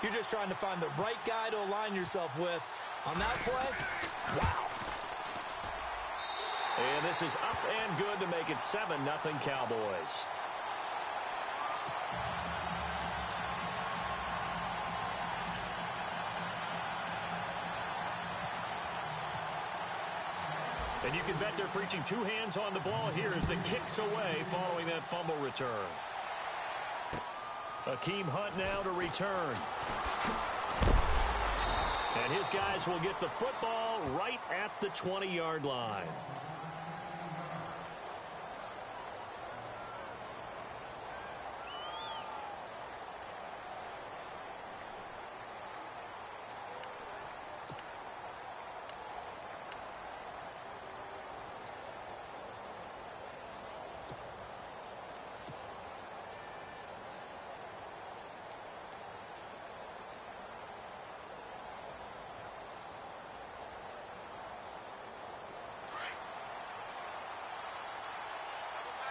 You're just trying to find the right guy to align yourself with. On that play, wow. And this is up and good to make it 7-0 Cowboys. And you can bet they're preaching two hands on the ball here as the kick's away following that fumble return. Akeem Hunt now to return. And his guys will get the football right at the 20-yard line.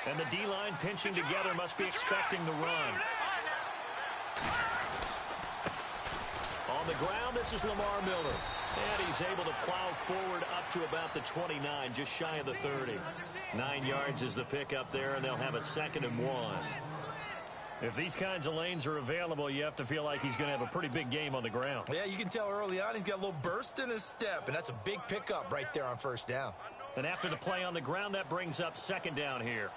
And the D-line pinching together must be expecting the run. On the ground, this is Lamar Miller. And he's able to plow forward up to about the 29, just shy of the 30. 9 yards is the pickup there, and they'll have a 2nd and 1. If these kinds of lanes are available, you have to feel like he's going to have a pretty big game on the ground. Yeah, you can tell early on he's got a little burst in his step, and that's a big pickup right there on first down. And after the play on the ground, that brings up 2nd down here.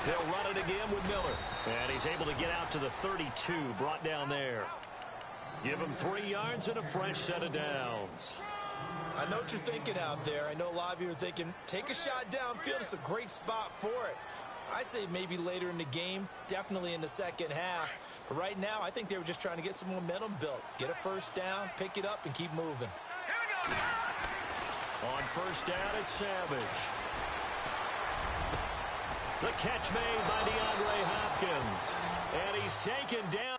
They'll run it again with Miller. And he's able to get out to the 32, brought down there. Give him 3 yards and a fresh set of downs. I know what you're thinking out there. I know a lot of you are thinking, take a shot downfield. It's a great spot for it. I'd say maybe later in the game, definitely in the second half. But right now, I think they were just trying to get some momentum built. Get a first down, pick it up, and keep moving. On first down, it's Savage. The catch made by DeAndre Hopkins. And he's taken down.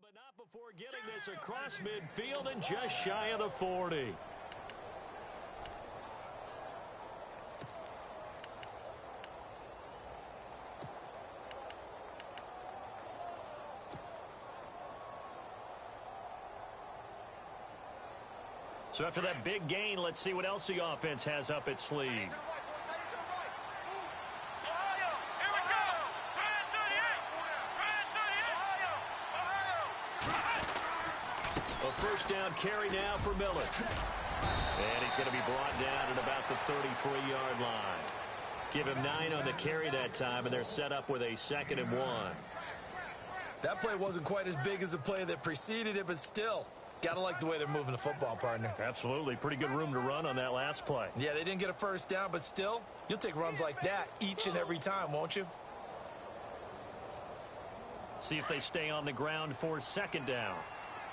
But not before getting this across midfield and just shy of the 40. So after that big gain, let's see what else the offense has up its sleeve. First down carry now for Miller. And he's going to be brought down at about the 33-yard line. Give him 9 on the carry that time, and they're set up with a 2nd and 1. That play wasn't quite as big as the play that preceded it, but still, got to like the way they're moving the football, partner. Absolutely. Pretty good room to run on that last play. Yeah, they didn't get a first down, but still, you'll take runs like that each and every time, won't you? See if they stay on the ground for 2nd down.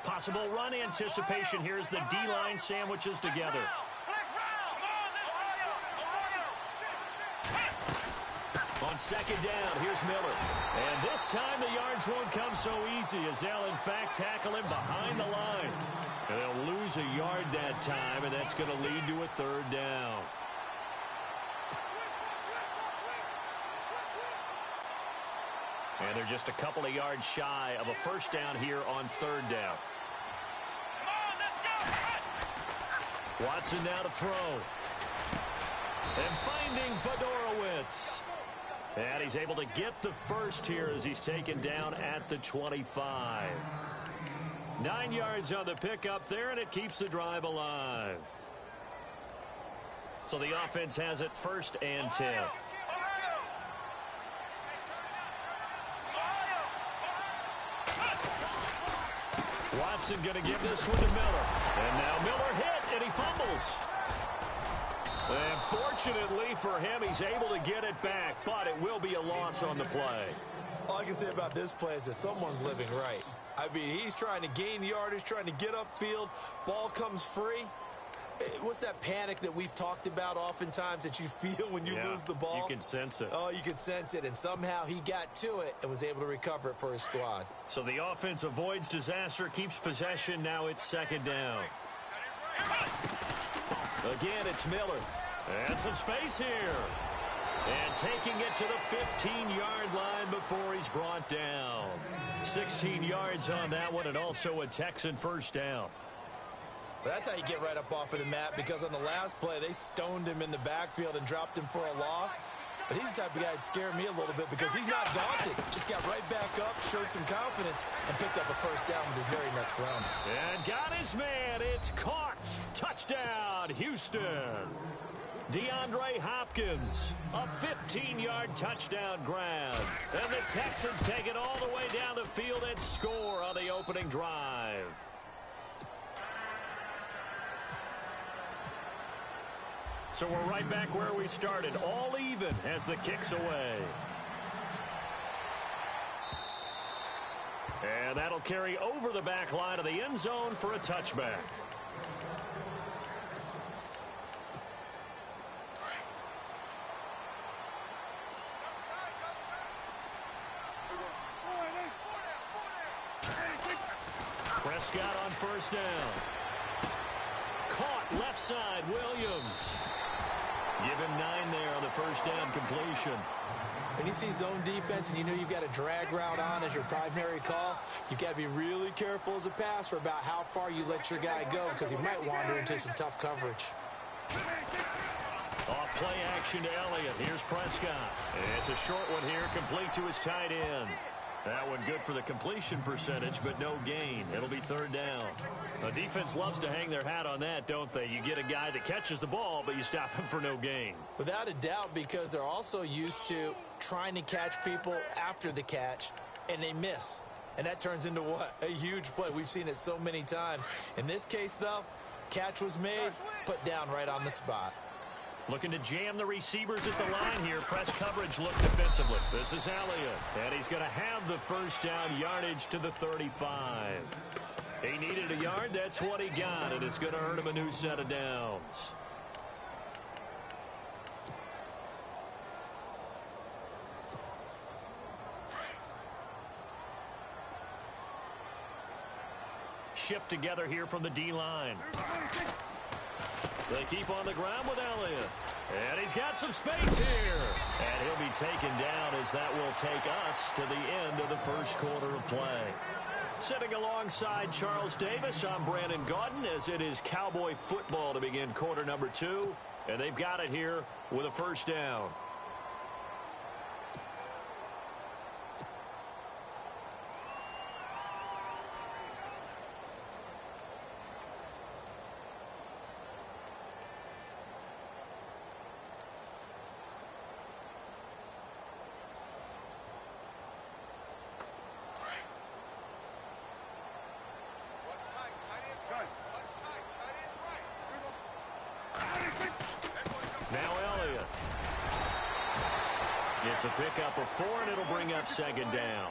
Possible run anticipation here as the D-line sandwiches together. On 2nd down, here's Miller. And this time the yards won't come so easy as they'll, in fact, tackle him behind the line. And they'll lose a yard that time, and that's going to lead to a 3rd down. And they're just a couple of yards shy of a first down here on 3rd down. Watson now to throw. And finding Fedorowicz. And he's able to get the first here as he's taken down at the 25. 9 yards on the pickup there, and it keeps the drive alive. So the offense has it 1st and 10. Watson going to give this one to Miller. And now Miller hit, and he fumbles. And fortunately for him, he's able to get it back, but it will be a loss on the play. All I can say about this play is that someone's living right. I mean, he's trying to gain yardage, trying to get upfield. Ball comes free. What's that panic that we've talked about oftentimes that you feel when you lose the ball? You can sense it. Oh, you can sense it, and somehow he got to it and was able to recover it for his squad. So the offense avoids disaster, keeps possession. Now it's second down. Again, it's Miller. And some space here. And taking it to the 15-yard line before he's brought down. 16 yards on that one, and also a Texan first down. But that's how you get right up off of the mat, because on the last play, they stoned him in the backfield and dropped him for a loss. But he's the type of guy that scared me a little bit because he's not daunted. Just got right back up, showed some confidence, and picked up a first down with his very next run. And got his man. It's caught. Touchdown, Houston. DeAndre Hopkins, a 15-yard touchdown grab. And the Texans take it all the way down the field and score on the opening drive. So we're right back where we started, all even as the kick's away. And that'll carry over the back line of the end zone for a touchback. Prescott on first down. Caught left side, Williams. Give him 9 there on the first down completion. When you see zone defense and you know you've got a drag route on as your primary call, you've got to be really careful as a passer about how far you let your guy go, because he might wander into some tough coverage. Off play action to Elliott. Here's Prescott. And it's a short one here, complete to his tight end. That one good for the completion percentage, but no gain. It'll be third down. The defense loves to hang their hat on that, don't they? You get a guy that catches the ball, but you stop him for no gain. Without a doubt, because they're also used to trying to catch people after the catch, and they miss. And that turns into what? A huge play. We've seen it so many times. In this case, though, catch was made, put down right on the spot. Looking to jam the receivers at the line here. Press coverage look defensively. This is Elliott. And he's going to have the first down, yardage to the 35. He needed a yard. That's what he got. And it's going to earn him a new set of downs. Shift together here from the D-line. They keep on the ground with Elliott. And he's got some space here. And he'll be taken down as that will take us to the end of the first quarter of play. Sitting alongside Charles Davis, I'm Brandon Gaudin, as it is Cowboy football to begin quarter number 2. And they've got it here with a first down. It's a pickup of 4, and it'll bring up second down.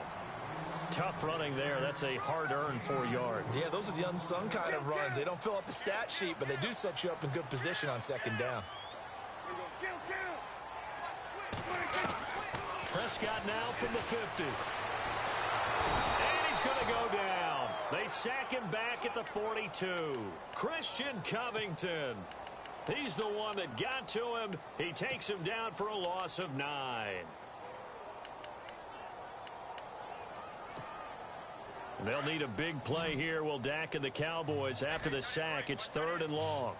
Tough running there. That's a hard-earned 4 yards. Yeah, those are the unsung kind of runs. They don't fill up the stat sheet, but they do set you up in good position on second down. Prescott now from the 50. And he's going to go down. They sack him back at the 42. Christian Covington. He's the one that got to him. He takes him down for a loss of 9. They'll need a big play here. Will Dak and the Cowboys after the sack. It's 3rd and long.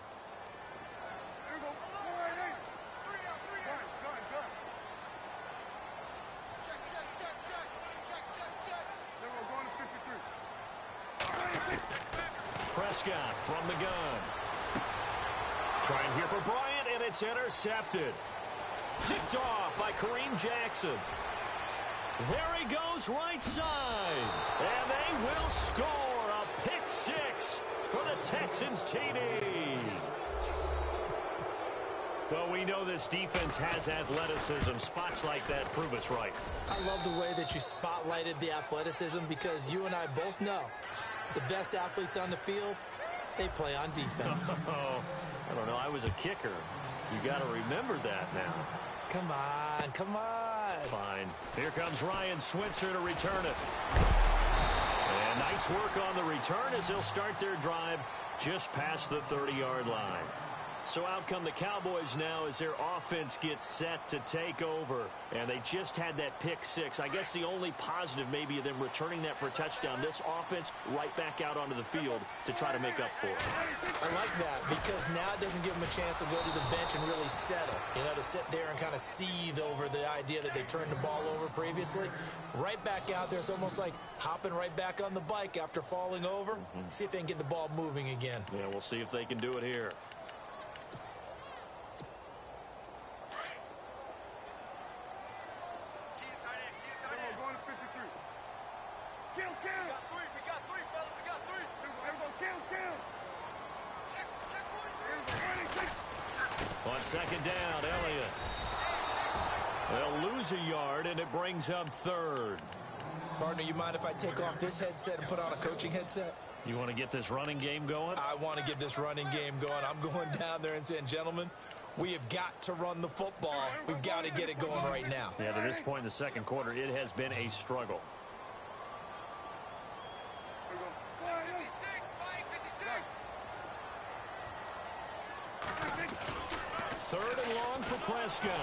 Prescott from the gun. Trying here for Bryant, and it's intercepted. Picked off by Kareem Jackson. There he goes right side. And they will score. A pick six for the Texans TD. Well, we know this defense has athleticism. Spots like that prove us right. I love the way that you spotlighted the athleticism because you and I both know the best athletes on the field, they play on defense. Oh, I don't know. I was a kicker. You got to remember that now. Come on, come on. Fine. Here comes Ryan Switzer to return it. And nice work on the return as they'll start their drive just past the 30-yard line. So out come the Cowboys now as their offense gets set to take over. And they just had that pick six. I guess the only positive maybe of them returning that for a touchdown. This offense right back out onto the field to try to make up for it. I like that because now it doesn't give them a chance to go to the bench and really settle. You know, to sit there and kind of seethe over the idea that they turned the ball over previously. Right back out there. It's almost like hopping right back on the bike after falling over. See if they can get the ball moving again. Yeah, we'll see if they can do it here. On second down, Elliott. They'll lose a yard, and it brings up third. Partner, you mind if I take off this headset and put on a coaching headset? You want to get this running game going? I want to get this running game going. I'm going down there and saying, gentlemen, we have got to run the football. We've got to get it going right now. Yeah, to this point in the second quarter, it has been a struggle. Third and long for Prescott.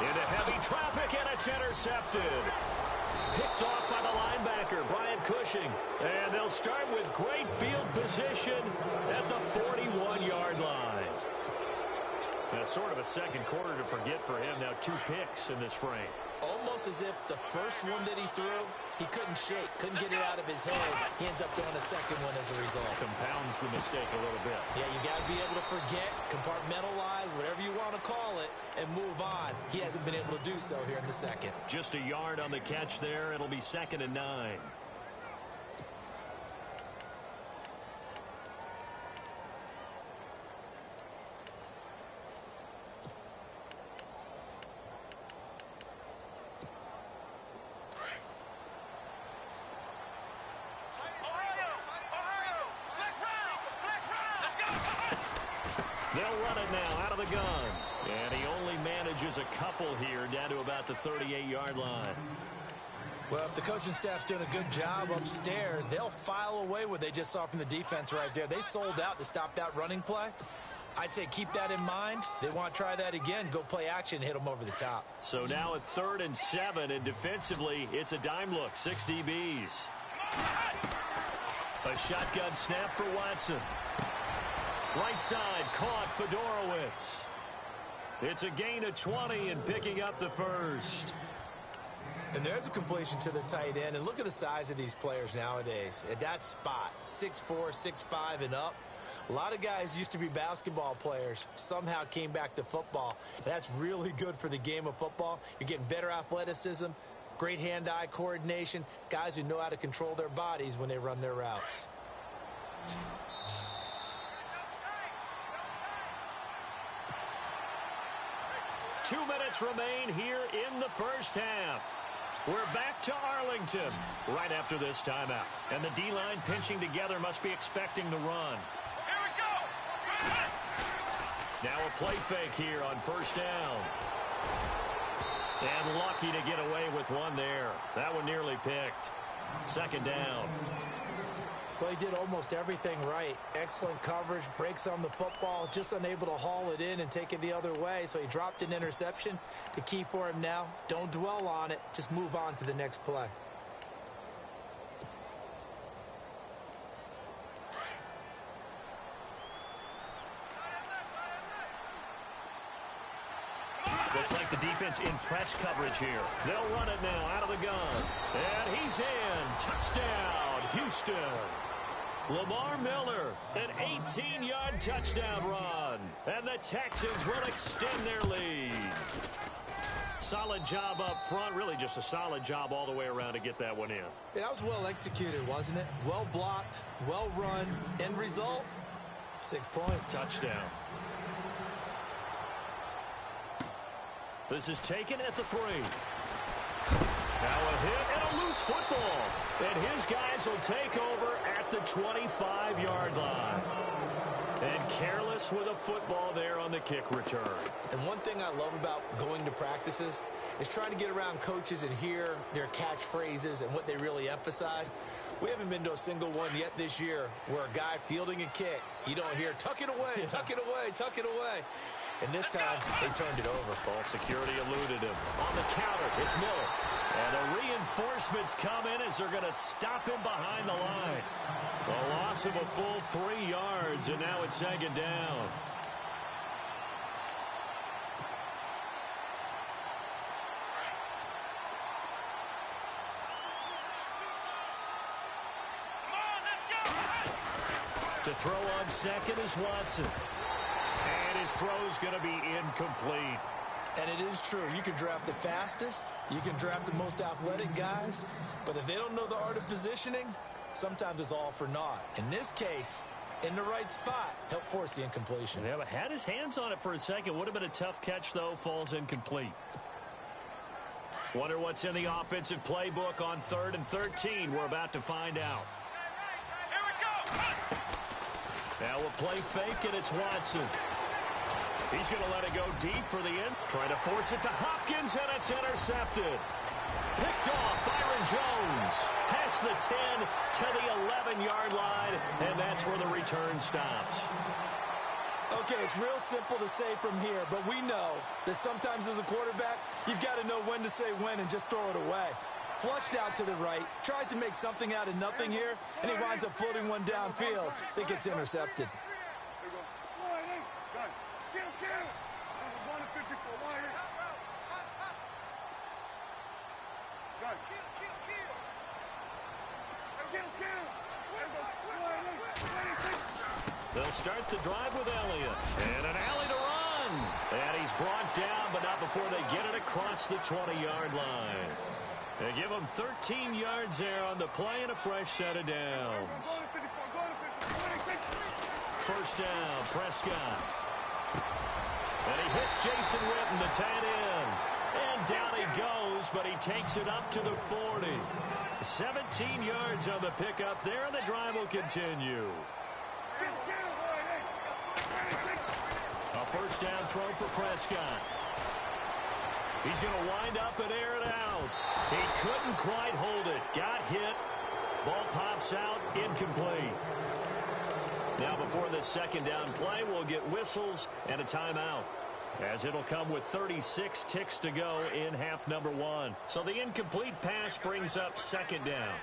Into heavy traffic, and it's intercepted. Picked off by the linebacker, Brian Cushing. And they'll start with great field position at the 41-yard line. That's sort of a second quarter to forget for him. Now 2 picks in this frame. Almost as if the first one that he threw, he couldn't shake, couldn't get it out of his head. He ends up throwing a second one as a result. Compounds the mistake a little bit. Yeah, you got to be able to forget, compartmentalize, whatever you want to call it, and move on. He hasn't been able to do so here in the second. Just a yard on the catch there. It'll be 2nd and 9. They'll run it now out of the gun. And he only manages a couple here down to about the 38-yard line. Well, if the coaching staff's doing a good job upstairs, they'll file away what they just saw from the defense right there. They sold out to stop that running play. I'd say keep that in mind. They want to try that again. Go play action, hit them over the top. So now at 3rd and 7, and defensively, it's a dime look. 6 DBs. A shotgun snap for Watson. Right side caught Fedorowicz. It's a gain of 20 and picking up the first. And there's a completion to the tight end. And look at the size of these players nowadays. At that spot, 6'4", 6'5", and up. A lot of guys used to be basketball players, somehow came back to football. And that's really good for the game of football. You're getting better athleticism, great hand-eye coordination, guys who know how to control their bodies when they run their routes. 2 minutes remain here in the first half. We're back to Arlington right after this timeout. And the D-line pinching together must be expecting the run. Here we go! Now a play fake here on first down. And lucky to get away with one there. That one nearly picked. 2nd down. Well, he did almost everything right. Excellent coverage, breaks on the football, just unable to haul it in and take it the other way. So he dropped an interception. The key for him now, don't dwell on it. Just move on to the next play. Looks like the defense in press coverage here. They'll run it now out of the gun. And he's in. Touchdown, Houston. Lamar Miller, an 18-yard touchdown run. And the Texans will extend their lead. Solid job up front. Really just a solid job all the way around to get that one in. Yeah, that was well executed, wasn't it? Well blocked, well run. End result, 6 points. Touchdown. This is taken at the 3. Now a hit and a loose football. And his guys will take over at the 25-yard line. And careless with a football there on the kick return. And one thing I love about going to practices is trying to get around coaches and hear their catchphrases and what they really emphasize. We haven't been to a single one yet this year where a guy fielding a kick, you don't hear, tuck it away, tuck it away, tuck it away. And this time, they turned it over. Ball security eluded him. On the counter, it's Miller. And the reinforcements come in as they're going to stop him behind the line. A loss of a full 3 yards, and now it's 2nd down. To throw on second is Watson. And his throw's going to be incomplete. And it is true. You can draft the fastest. You can draft the most athletic guys. But if they don't know the art of positioning, sometimes it's all for naught. In this case, in the right spot, helped force the incompletion. Yeah, but had his hands on it for a second. Would have been a tough catch, though. Falls incomplete. Wonder what's in the offensive playbook on 3rd and 13. We're about to find out. Here we go. Now we'll play fake, and it's Watson. He's going to let it go deep for the end. Trying to force it to Hopkins, and it's intercepted. Picked off Byron Jones. Past the 10 to the 11-yard line, and that's where the return stops. Okay, it's real simple to say from here, but we know that sometimes as a quarterback, you've got to know when to say when and just throw it away. Flushed out to the right, tries to make something out of nothing here, and he winds up floating one downfield that gets intercepted. They'll start the drive with Elliott. And an alley to run. And he's brought down, but not before they get it across the 20-yard line. They give him 13 yards there on the play and a fresh set of downs. First down, Prescott. And he hits Jason Witten, the tight end. And down he goes, but he takes it up to the 40. 17 yards on the pickup there, and the drive will continue. A first down throw for Prescott. He's going to wind up and air it out. He couldn't quite hold it. Got hit. Ball pops out. Incomplete. Now before this second down play, we'll get whistles and a timeout, as it'll come with 36 ticks to go in half number 1. So the incomplete pass brings up second down.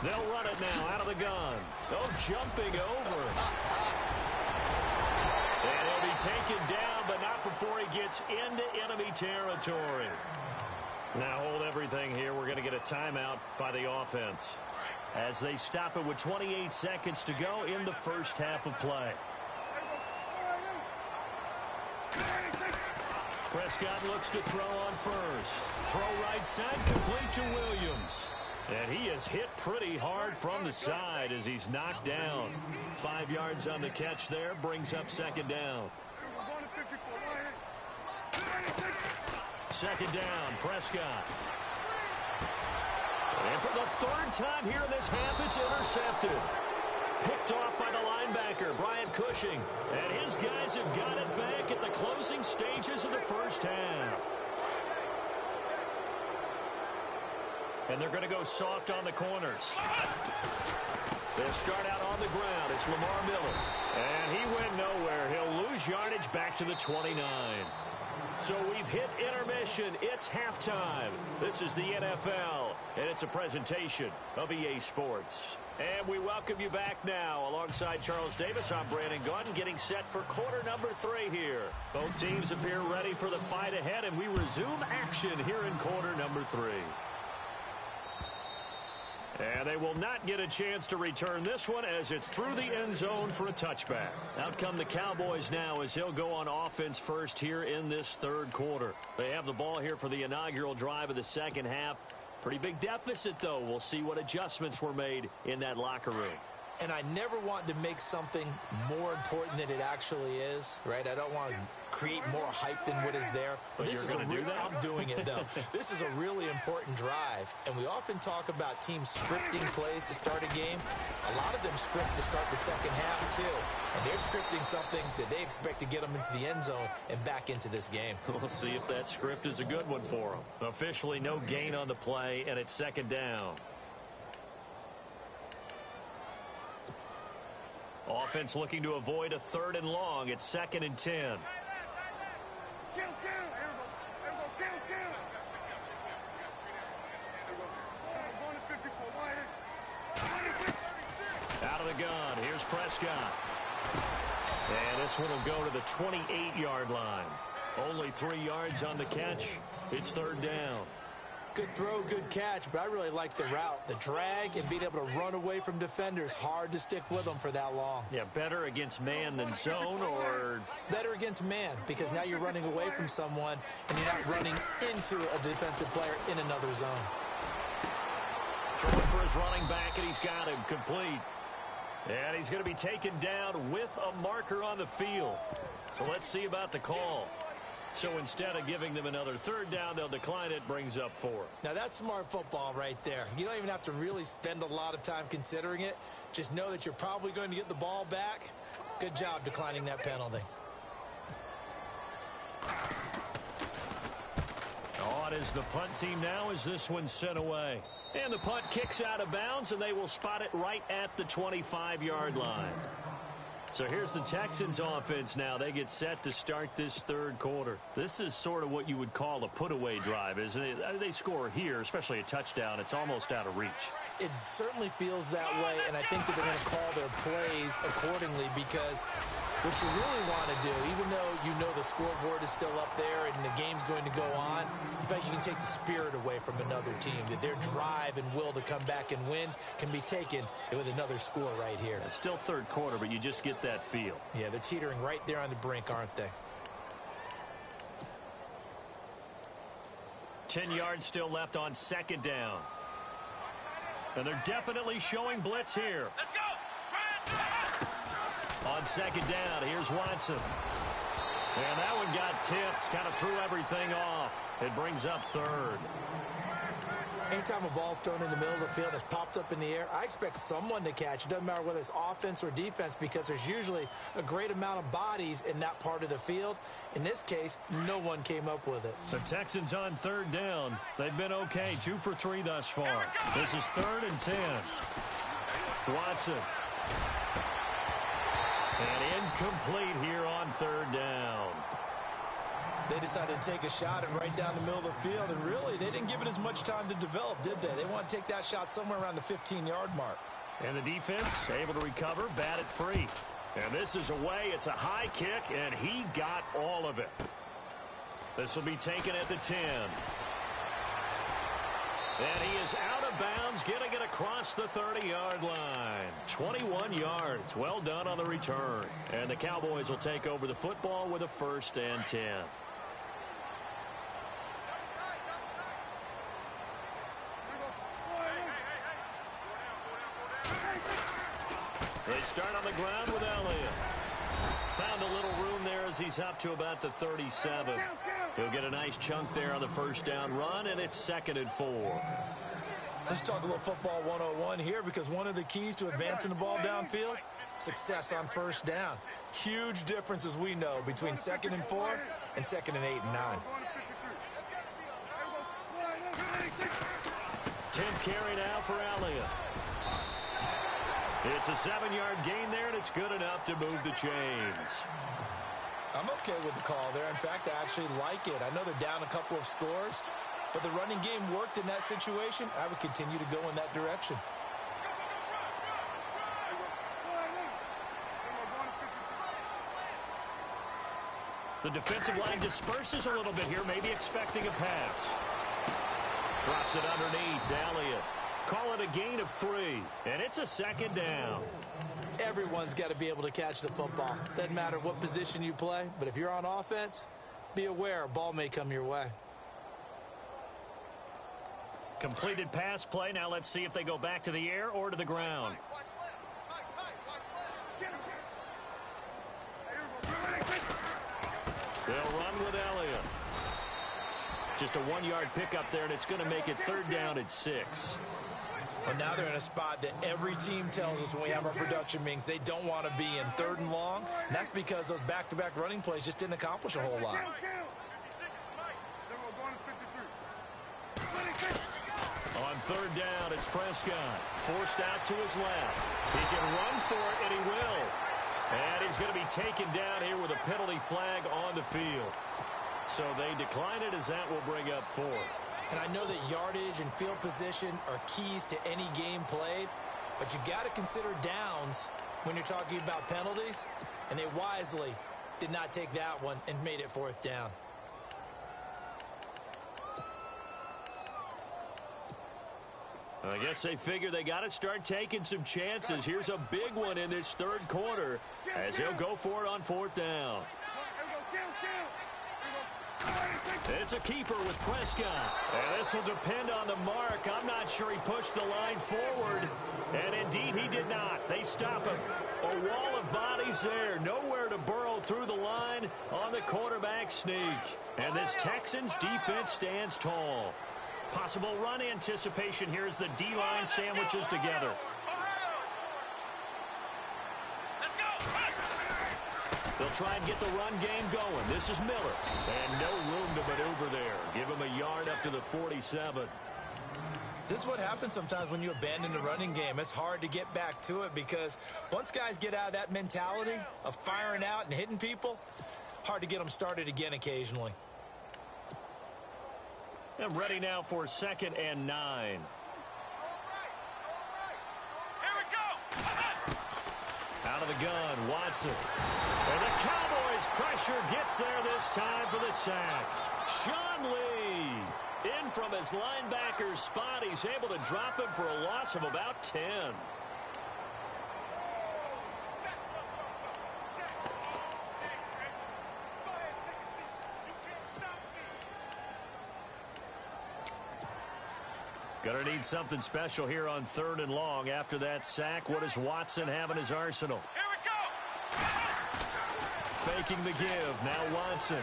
They'll run it now out of the gun. Oh, jumping over. And he'll be taken down, but not before he gets into enemy territory. Now hold everything here. We're going to get a timeout by the offense, as they stop it with 28 seconds to go in the first half of play. Prescott looks to throw on first. Throw right side, complete to Williams. And he is hit pretty hard from the side as he's knocked down. 5 yards on the catch there, brings up second down. Second down, Prescott. And for the third time here in this half, it's intercepted. Picked off by the linebacker, Brian Cushing. And his guys have got it back at the closing stages of the first half. And they're going to go soft on the corners. They'll start out on the ground. It's Lamar Miller. And he went nowhere. He'll lose yardage back to the 29. So we've hit intermission. It's halftime. This is the NFL, and it's a presentation of EA Sports. And we welcome you back now. Alongside Charles Davis, I'm Brandon Gaudin, getting set for quarter number 3 here. Both teams appear ready for the fight ahead, and we resume action here in quarter number 3. And they will not get a chance to return this one as it's through the end zone for a touchback. Out come the Cowboys now as he'll go on offense first here in this third quarter. They have the ball here for the inaugural drive of the second half. Pretty big deficit, though. We'll see what adjustments were made in that locker room. And I never want to make something more important than it actually is, right? I don't want to create more hype than what is there. But this is you're going to do that? I'm doing it, though. This is a really important drive. And we often talk about teams scripting plays to start a game. A lot of them script to start the second half, too. And they're scripting something that they expect to get them into the end zone and back into this game. We'll see if that script is a good one for them. Officially, no gain on the play, and it's second down. Offense looking to avoid a 3rd and long. It's 2nd and 10. Out of the gun. Here's Prescott. And this one will go to the 28-yard line. Only 3 yards on the catch. It's 3rd down. Good throw, good catch, but I really like the route. The drag and being able to run away from defenders. Hard to stick with them for that long. Yeah, better against man than zone, or? Better against man, because now you're running away from someone and you're not running into a defensive player in another zone. Throwing for his running back, and he's got him complete. And he's going to be taken down with a marker on the field. So let's see about the call. So instead of giving them another 3rd down, they'll decline it, brings up 4. Now that's smart football right there. You don't even have to really spend a lot of time considering it. Just know that you're probably going to get the ball back. Good job declining that penalty. On is the punt team now as this one's sent away. And the punt kicks out of bounds, and they will spot it right at the 25-yard line. So here's the Texans offense now. They get set to start this third quarter. This is sort of what you would call a put-away drive, isn't it? They score here, especially a touchdown. It's almost out of reach. It certainly feels that way, and I think that they're going to call their plays accordingly, because what you really want to do, even though you know the scoreboard is still up there and the game's going to go on, in fact, you can take the spirit away from another team. That their drive and will to come back and win can be taken with another score right here. It's still third quarter, but you just get that feel. Yeah, they're teetering right there on the brink, aren't they? 10 yards still left on 2nd down. And they're definitely showing blitz here. Let's go! On 2nd down, here's Watson. And that one got tipped, kind of threw everything off. It brings up 3rd. Anytime a ball's thrown in the middle of the field and it's popped up in the air, I expect someone to catch. It doesn't matter whether it's offense or defense, because there's usually a great amount of bodies in that part of the field. In this case, no one came up with it. The Texans on 3rd down. They've been okay, 2 for 3 thus far. This is 3rd and 10. Watson. And incomplete here on 3rd down. They decided to take a shot and right down the middle of the field, and really, they didn't give it as much time to develop, did they? They want to take that shot somewhere around the 15-yard mark. And the defense able to recover, bat it free. And this is away. It's a high kick, and he got all of it. This will be taken at the 10. And he is out of bounds, getting it across the 30-yard line. 21 yards. Well done on the return. And the Cowboys will take over the football with a 1st and 10. They start on the ground with Elliott. Found a little room there as he's up to about the 37. He'll get a nice chunk there on the 1st down run, and it's 2nd and 4. Let's talk a little football 101 here, because one of the keys to advancing the ball downfield, success on 1st down. Huge difference, as we know, between 2nd and 4 and 2nd and 8 and 9. Tim carry now for Elliott. It's a 7-yard gain there, and it's good enough to move the chains. I'm okay with the call there. In fact, I actually like it. I know they're down a couple of scores, but the running game worked in that situation. I would continue to go in that direction. The defensive line disperses a little bit here, maybe expecting a pass. Drops it underneath to Elliott. Call it a gain of 3, and it's a second down. Everyone's got to be able to catch the football. Doesn't matter what position you play, but if you're on offense, be aware a ball may come your way. Completed pass play. Now let's see if they go back to the air or to the ground. They'll run with Elliott. Just a 1-yard pickup there, and it's going to make it 3rd down at 6. Well, now they're in a spot that every team tells us when we have our production meetings they don't want to be in, 3rd and long. And that's because those back-to-back running plays just didn't accomplish a whole lot. On 3rd down, it's Prescott. Forced out to his left. He can run for it, and he will. And he's going to be taken down here with a penalty flag on the field. So they decline it as that will bring up 4th. And I know that yardage and field position are keys to any game played, but you got to consider downs when you're talking about penalties, and they wisely did not take that one and made it 4th down. I guess they figure they got to start taking some chances. Here's a big one in this 3rd quarter as he'll go for it on 4th down. It's a keeper with Prescott. And this will depend on the mark. I'm not sure he pushed the line forward. And indeed, he did not. They stop him. A wall of bodies there. Nowhere to burrow through the line on the quarterback sneak. And this Texans defense stands tall. Possible run anticipation here as the D-line sandwiches together. They'll try and get the run game going. This is Miller. And no room to maneuver there. Give him a yard up to the 47. This is what happens sometimes when you abandon the running game. It's hard to get back to it because once guys get out of that mentality of firing out and hitting people, hard to get them started again occasionally. I'm ready now for 2nd and 9. Here we go. Out of the gun, Watson. And the Cowboys' pressure gets there this time for the sack. Sean Lee in from his linebacker spot. He's able to drop him for a loss of about 10. Gonna need something special here on 3rd and long. After that sack, what does Watson have in his arsenal? Here we go. Faking the give. Now Watson.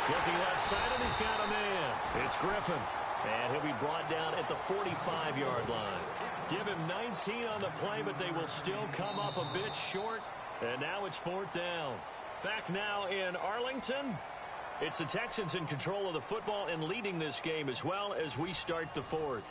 Looking left side, and he's got a man. It's Griffin. And he'll be brought down at the 45-yard line. Give him 19 on the play, but they will still come up a bit short. And now it's 4th down. Back now in Arlington. It's the Texans in control of the football and leading this game as well as we start the 4th.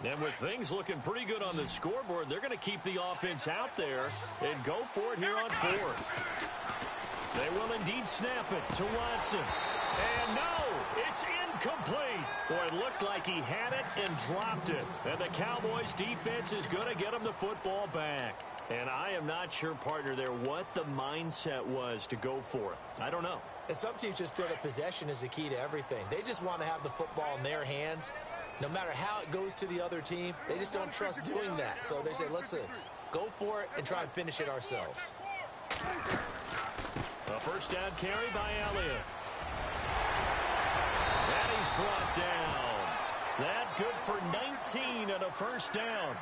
And with things looking pretty good on the scoreboard, they're going to keep the offense out there and go for it here on 4th. They will indeed snap it to Watson. And no, it's incomplete. Boy, it looked like he had it and dropped it. And the Cowboys defense is going to get him the football back. And I am not sure, partner, there what the mindset was to go for it. I don't know. And some teams just feel that possession is the key to everything. They just want to have the football in their hands. No matter how it goes to the other team, they just don't trust doing that. So they say, listen, go for it and try and finish it ourselves. A 1st down carry by Elliott. And he's brought down. That good for 19 and a 1st down.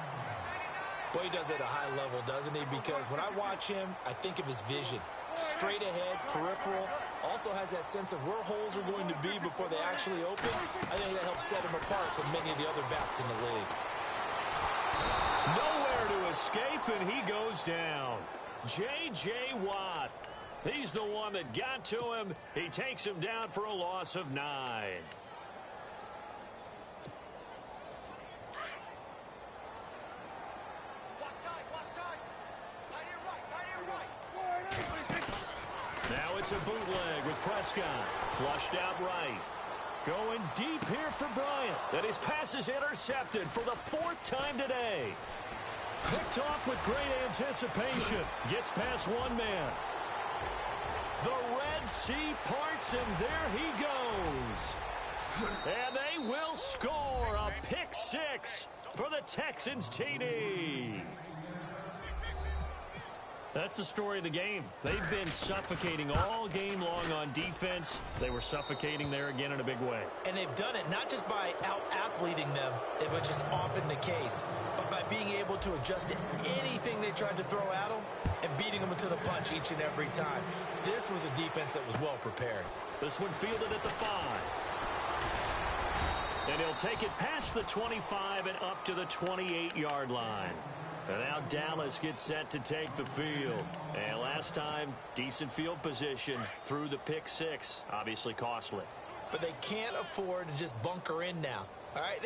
Boy, he does it at a high level, doesn't he? Because when I watch him, I think of his vision. Straight ahead, peripheral. Also has that sense of where holes are going to be before they actually open. I think that helps set him apart from many of the other backs in the league. Nowhere to escape, and he goes down. J.J. Watt. He's the one that got to him. He takes him down for a loss of 9. Now it's a bootleg with Prescott. Flushed out right. Going deep here for Bryant. And his pass is intercepted for the 4th time today. Picked off with great anticipation. Gets past one man. The Red Sea parts, and there he goes. And they will score a pick six for the Texans TD. That's the story of the game. They've been suffocating all game long on defense. They were suffocating there again in a big way. And they've done it not just by out-athleting them, which is often the case, but by being able to adjust to anything they tried to throw at them and beating them into the punch each and every time. This was a defense that was well prepared. This one fielded at the 5. And he'll take it past the 25 and up to the 28-yard line. And now Dallas gets set to take the field. And last time, decent field position through the pick six. Obviously costly. But they can't afford to just bunker in now. All right,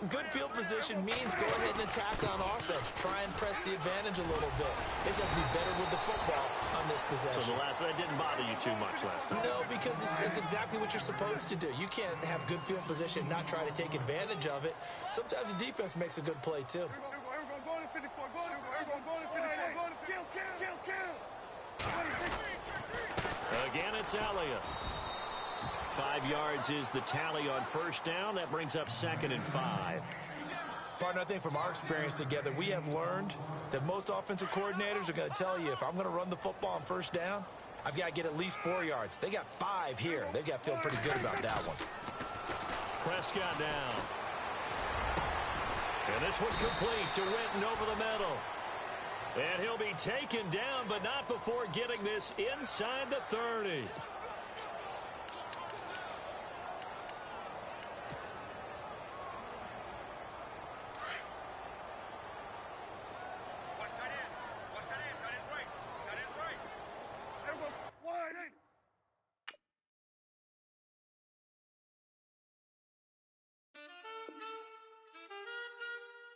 good field position means go ahead and attack on offense. Try and press the advantage a little bit. They just have to be better with the football on this possession. So that didn't bother you too much last time? No, because it's exactly what you're supposed to do. You can't have good field position and not try to take advantage of it. Sometimes the defense makes a good play, too. Again, it's Elliott. 5 yards is the tally on first down. That brings up 2nd and 5. Partner, I think from our experience together, we have learned that most offensive coordinators are going to tell you, if I'm going to run the football on first down, I've got to get at least 4 yards. They got 5 here. They've got to feel pretty good about that one. Prescott down. And this one complete to Witten over the middle. And he'll be taken down, but not before getting this inside the 30.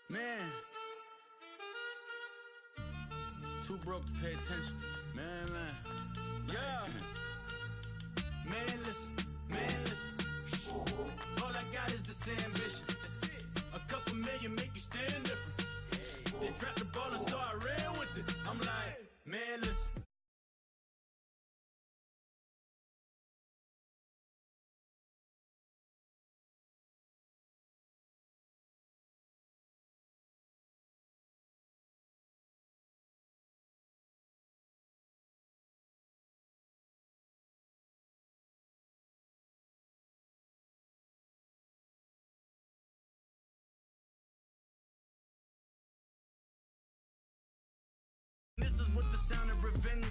Man, too broke to pay attention. Man. Yeah. Man, listen. All I got is this ambition. A couple million make you stand different. They dropped the ball and so I ran with it. I'm like, man, listen. This is what the sound of revenge